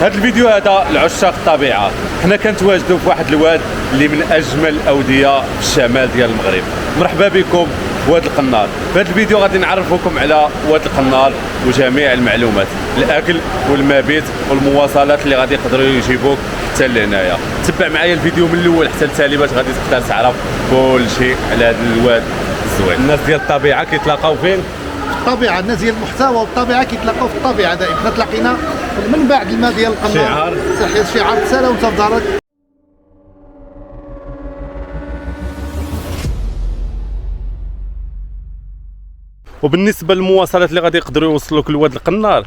هذا الفيديو هذا لعشاق الطبيعه. حنا كنتواجدوا في واحد الواد اللي من اجمل الاوديه في الشمال ديال المغرب. مرحبا بكم في واد القنار. في هذا الفيديو غادي نعرفكم على واد القنار وجميع المعلومات، الاكل والمبيت والمواصلات اللي غادي يقدروا يجيبوك حتى لهنايا. تبع معايا الفيديو من الاول حتى التالي باش غادي تقدر تعرف كل شيء على هذا الواد الزوين. الناس ديال الطبيعه كيتلاقاو فين؟ الطبيعه. الناس ديال المحتوى والطبيعه كيتلاقاو في الطبيعه دائما. حنا تلاقينا من بعد الماء ديال القناه. شعار صحيح، شعار تسالى وانت في دارك. وبالنسبه للمواصلات اللي غادي يقدروا يوصلوك لواد القنار،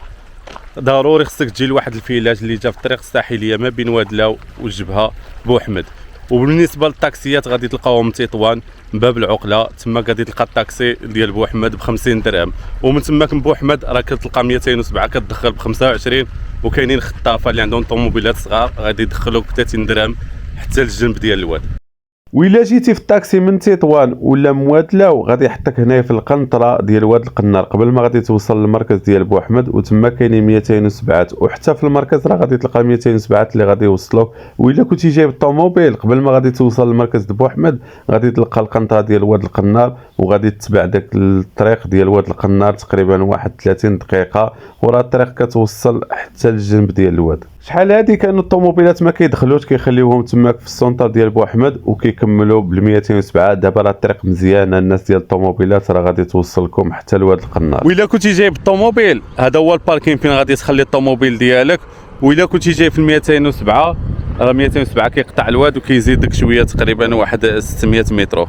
ضروري خصك تجي لواحد الفيلاج اللي جا في الطريق الساحليه ما بين وادلاو والجبهه بوحمد. وبالنسبه للطاكسيات غادي تلقاوهم من تطوان من باب العقله، تما غادي تلقى الطاكسي ديال بوحمد ب 50 درهم، ومن تماك من بوحمد راه كتلقى 207 كتدخل ب 25. وكاينين خطافه اللي عندهم طوموبيلات صغار غادي يدخلوك ب 30 درهم حتى للجنب ديال الواد. وإلا جيتي في الطاكسي من تطوان ولا موادلاو غادي يحطك هنايا في القنطره ديال واد القنار قبل ما غادي توصل للمركز ديال بوحمد، وتما كاينين 207 وحتى في المركز راه غادي تلقى 207 اللي غادي يوصلوك. وإلا كنتي جايب الطوموبيل قبل ما غادي توصل للمركز ديال بوحمد غادي تلقى القنطره ديال واد القنار، وغادي تتبع داك الطريق ديال واد القنار تقريبا واحد 30 دقيقه، وراه الطريق كتوصل حتى للجنب ديال الواد. شحال هادي كانوا الطوموبيلات ما كيدخلوش، كيخليوهم تماك في السونتر ديال بوحمد وكيكملوا بال 207. دابا راه الطريق مزيانه، الناس ديال الطوموبيلات راه غادي توصلكم حتى لواد القنار. وإلا كنتي جايب الطوموبيل هذا هو الباركين فين غادي تخلي الطوموبيل ديالك. وإلا كنتي جاي في 207 راه 207 كيقطع الواد وكيزيدك شويه تقريبا واحد 600 متر.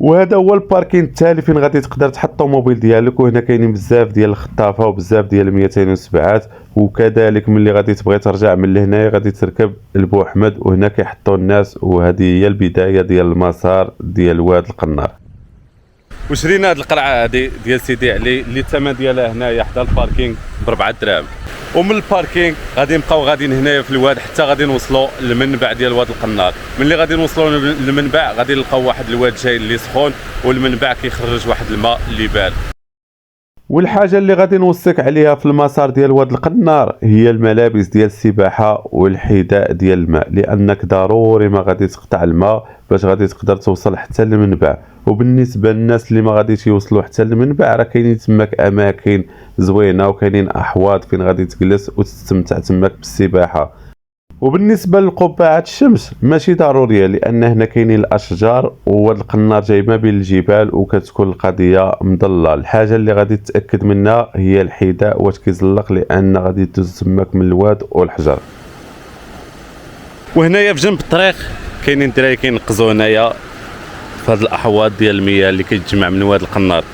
وهذا هو الباركين التالي فين غادي تقدر تحط الطوموبيل ديالك. وهنا كاينين بزاف ديال الخطافه وبزاف ديال 207. وكذلك ملي غادي تبغي ترجع من لهنايا غادي تركب لبوحمد، وهنا كيحطوا الناس، وهذه هي البدايه ديال المسار ديال واد القنار. وشرينا هذه القرعه هذه ديال سيدي علي اللي الثمن ديالها هنايا حدا الباركينغ ب 4 دراهم. ومن الباركينغ غادي نبقاو غاديين هنايا في الواد حتى غادي نوصلوا للمنبع ديال واد القنار. ملي غادي نوصلوا للمنبع غادي نلقاو واحد الواد جاي اللي سخون، والمنبع كيخرج واحد الماء اللي بارد. والحاجه اللي غادي نوصيك عليها في المسار ديال واد القنار هي الملابس ديال السباحه والحذاء ديال الماء، لانك ضروري ما غادي تقطع الماء باش غادي تقدر توصل حتى للمنبع. وبالنسبه للناس اللي ما غاديش يوصلوا حتى للمنبع راه كاينين تماك اماكن زوينه وكاينين احواض فين غادي تجلس وتستمتع تماك بالسباحه. وبالنسبه لقبعه الشمس ماشي ضروريه، لان هنا كاينين الاشجار وواد القنار جاي ما بين الجبال وكتكون القضيه مضله. الحاجه اللي غادي تتاكد منها هي الحذاء واش كيزلق، لان غادي تدوز تماك من الواد والحجر. وهنايا في جنب الطريق كاينين الدراري كينقزوا هنايا في هاد الاحواض ديال المياه اللي كيتجمع من واد القنار.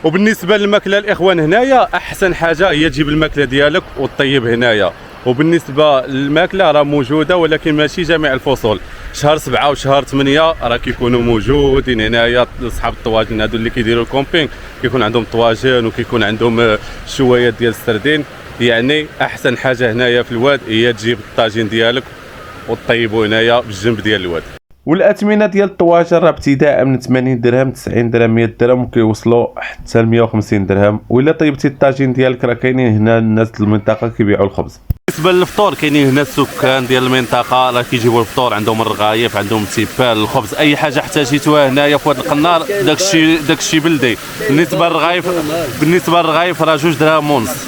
وبالنسبه للماكله الاخوان هنايا احسن حاجه هي تجيب الماكله ديالك وطيب هنايا. وبالنسبه للماكله راه موجوده ولكن ماشي جميع الفصول. شهر 7 وشهر 8 راه كيكونوا موجودين هنايا اصحاب الطواجن هادو اللي كيديروا الكومبينغ، كيكون عندهم طواجن وكيكون عندهم شويات ديال السردين. يعني احسن حاجه هنايا في الواد هي تجيب الطاجين ديالك وطيبوا هنايا بالجنب ديال الواد. والاثمنه ديال الطواجن راه ابتداء من 80 درهم 90 درهم 100 درهم وكيوصلوا حتى ل 150 درهم. وإلا طيبتي الطاجين ديالك راه كاينين هنا الناس ديال المنطقه كيبيعوا الخبز. بالنسبه للفطور كاينين هنا السكان ديال المنطقه راه كيجيبوا الفطور، عندهم الرغايف عندهم التيفال الخبز اي حاجه احتاجيتوها هنايا في واد القنار داكشي بلدي. بالنسبه للرغايف راه 2 دراهم ونص.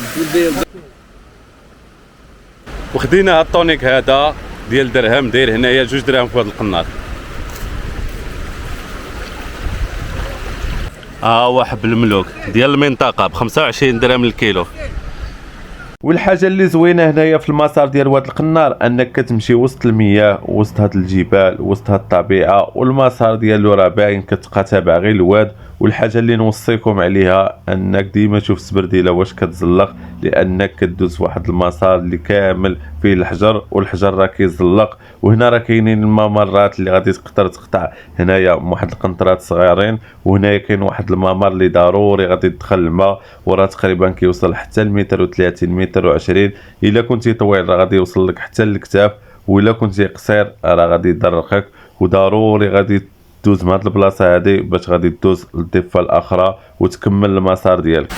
وخدينا هاد الطونيك هذا ديال درهم داير هنايا 2 دراهم في واد القنار. حب الملوك ديال المنطقه ب 25 درهم الكيلو. والحاجه اللي زوينه هنايا في المسار ديال واد القنار انك كتمشي وسط المياه وسط هاد الجبال وسط هاد الطبيعه، والمسار ديالو راه باين كتبقى تابع غير الواد. والحاجه اللي نوصيكم عليها انك ديما تشوف السبرديله واش كتزلق، لانك كدوز واحد المسار اللي كامل فيه الحجر والحجر راه كيزلق. وهنا راه كاينين الممرات اللي غادي تقدر تقطع هنايا واحد القنطرات صغيرين، وهنايا كاين واحد الممر اللي ضروري غادي تدخل الماء وراه تقريبا كيوصل حتى ل 1 متر و30 متر و20. الا كنتي طويل راه غادي يوصل لك حتى للكتاف. وإلا كنتي قصير راه غادي يضرقك، وضروري غادي دوز من هاد البلاصه هادي باش غادي دوز للضفه الاخرى وتكمل المسار ديالك.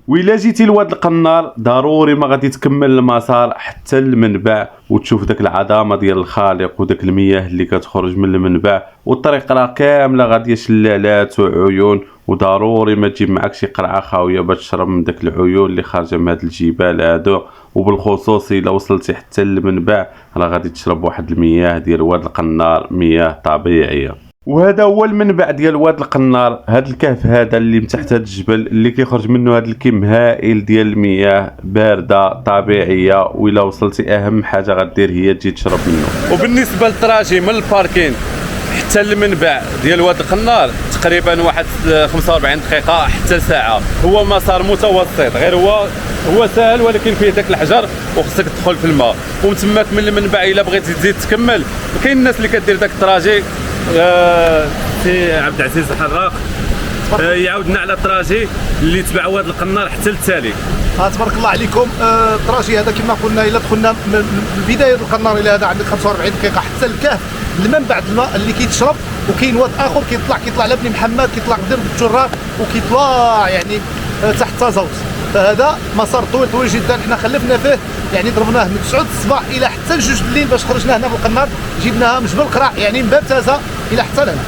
وإلا جيتي لواد القنار ضروري ما غادي تكمل المسار حتى المنبع وتشوف داك العظمه ديال الخالق وداك المياه اللي كتخرج من المنبع، والطريق راه كامله غاديه شلالات وعيون، وضروري ما تجيب معاك شي قرعه خاويه باش تشرب من داك العيون اللي خارجه من هاد الجبال هادو. وبالخصوص الا وصلتي حتى المنبع راه غادي تشرب واحد المياه ديال واد القنار، مياه طبيعيه. وهذا هو المنبع ديال واد القنار، هاد الكهف هذا اللي من تحت هاد الجبل اللي كيخرج منه هاد الكم هائل ديال المياه بارده طبيعيه، وإلا وصلتي اهم حاجه غدير هي تجي تشرب منه. وبالنسبه للتراجي من الباركين حتى المنبع ديال واد القنار تقريبا واحد 45 دقيقه حتى ساعه، هو مسار متوسط، غير هو سهل ولكن فيه داك الحجر وخصك تدخل في الماء. ومن تماك من المنبع الا بغيتي تزيد تكمل كاين الناس اللي كدير داك التراجي. سي عبد العزيز الحراق يعاودنا على التراجي اللي تبع واد القنار حتى التالي. تبارك الله عليكم. التراجي هذا كما قلنا الا دخلنا من بدايه القنار الى هذا عندك 45 دقيقه حتى الكهف، المنبع الماء اللي كيتشرب. وكاين واد اخر كيطلع لبني محمد، كيطلع قدر بالجرار، وكيطلع يعني تحت تازوز. فهذا مسار طويل جدا، حنا خلفنا فيه يعني ضربناه من 9 الصباح الى حتى 2 الليل باش خرجنا هنا بالقنار، جبناها من جبل قرع يعني من باب تازه الى حتى لهنا.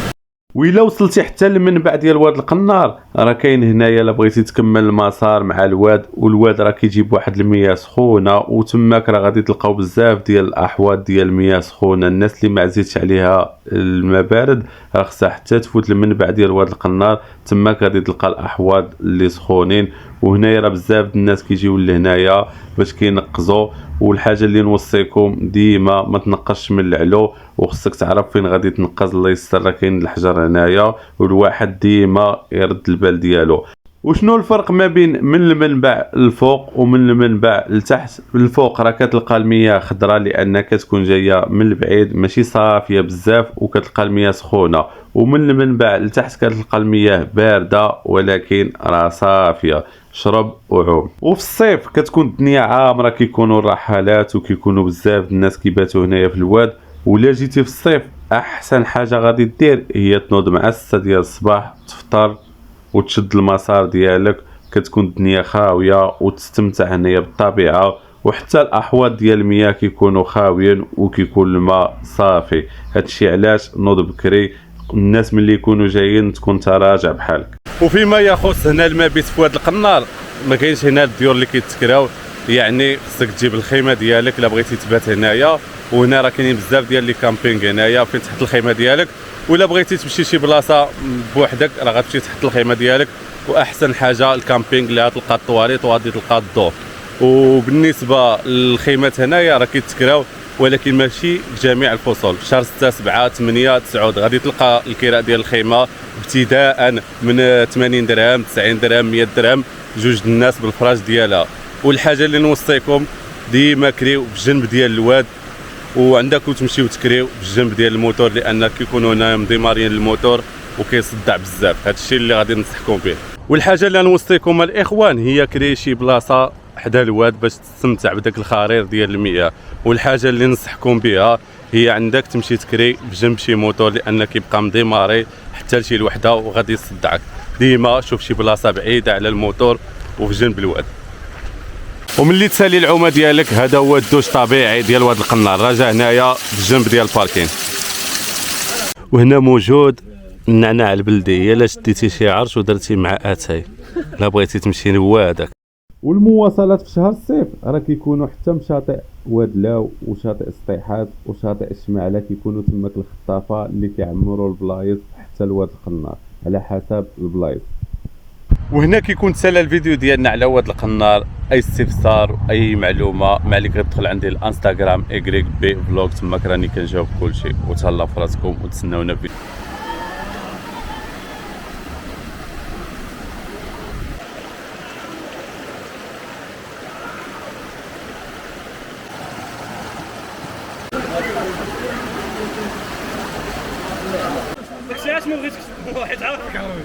وإلا وصلتي حتى المنبع ديال واد القنار راه كاين هنايا الا بغيتي تكمل المسار مع الواد، والواد راه كيجيب واحد المياه سخونه، وتماك راه غادي تلقاو بزاف ديال الاحواض ديال المياه سخونه. الناس اللي ما عزيتش عليها الماء بارد راه خصها حتى تفوت المنبع ديال واد القنار، تماك غادي تلقى الاحواض اللي سخونين. وهنايا راه بزاف الناس كيجيو لهنايا باش كينقزوا. والحاجه اللي نوصيكم ديما ما تنقصش من العلو، وخصك تعرف فين غادي تنقز. الله يستر كاين الحجر هنايا، والواحد ديما يرد البال ديالو. وشنو الفرق ما بين من المنبع الفوق ومن المنبع لتحت؟ الفوق راه كتلقى المياه خضراء لان كتكون جايه من البعيد ماشي صافيه بزاف، وكتلقى المياه سخونه. ومن المنبع لتحت كتلقى المياه بارده ولكن راه صافيه، شرب وعوم. وفي الصيف كتكون الدنيا عامره، كيكونوا الرحلات وكيكونوا بزاف الناس كيباتوا هنايا في الواد. ولا جيتي في الصيف احسن حاجه غادي دير هي تنوض مع 6 ديال الصباح، تفطر وتشد المسار ديالك، كتكون الدنيا خاويه وتستمتع هنايا بالطبيعه. وحتى الاحواض ديال المياه كيكونوا خاويين وكيكون الماء صافي. هادشي علاش نوض بكري، الناس ملي يكونوا جايين تكون تراجع بحالك. وفيما يخص هنا المبيت في واد القنار ما كاينش هنا الديور اللي كيتسكراو، يعني خصك تجيب الخيمه ديالك الا بغيتي تبات هنايا. وهنا راه كاينين بزاف ديال لي كامبينغ هنايا فين تحط الخيمه ديالك، ولا بغيتي تمشي شي بلاصه بوحدك راه غتمشي تحط الخيمه ديالك. واحسن حاجه الكامبينغ اللي غتلقى الطواليط وغادي تلقى الضوء. وبالنسبه للخيمات هنايا راه كيتسكراو ولكن ماشي جميع الفصول، شهر 6 7 8 9 غادي تلقى الكراء ديال الخيمه ابتداء من 80 درهم 90 درهم 100 درهم، جوج الناس بالفراش ديالها. والحاجه اللي نوصيكم ديما كريو بالجنب ديال الواد، وعندكم تمشيو تكريو بالجنب ديال الموتور لان كيكونوا هنا مديمارين الموتور وكيصدع بزاف. هذا الشيء اللي غادي ننصحكم به. والحاجه اللي نوصيكم الاخوان هي كري شي بلاصه حدا الواد باش تستمتع بداك الخرير ديال المياه. والحاجه اللي ننصحكم بها هي عندك تمشي تكري بجنب شي موتور لان كيبقى مديماري حتى لشي الوحده وغادي يصدعك. ديما شوف شي بلاصه بعيده على الموتور وفي جنب الواد. وملي تسالي العومه ديالك هذا هو الدوش طبيعي ديال واد القنار، راجع هنايا بالجنب ديال الباركين. وهنا موجود النعناع البلدي، الا شديتي شي عرش ودرتي مع اتاي لا بغيتي تمشي لوادك. والمواصلات في شهر الصيف راه كيكونوا حتى مشاطئ وادلاو وشاطئ السطيحات وشاطئ الشمعله، كيكونوا تماك الخطافه اللي كيعمروا البلايص حتى لواد القنار على حسب البلايص. وهنا كيكون تسالى الفيديو ديالنا على واد القنار. اي استفسار اي معلومه ما عليك غير تدخل عندي الانستغرام ايكريك بي فلوغ، تماك راني كنجاوب كلشي. وتهلاو في راسكم وتسناونا في داكشي علاش ما بغيتش واحد عارفك عربي.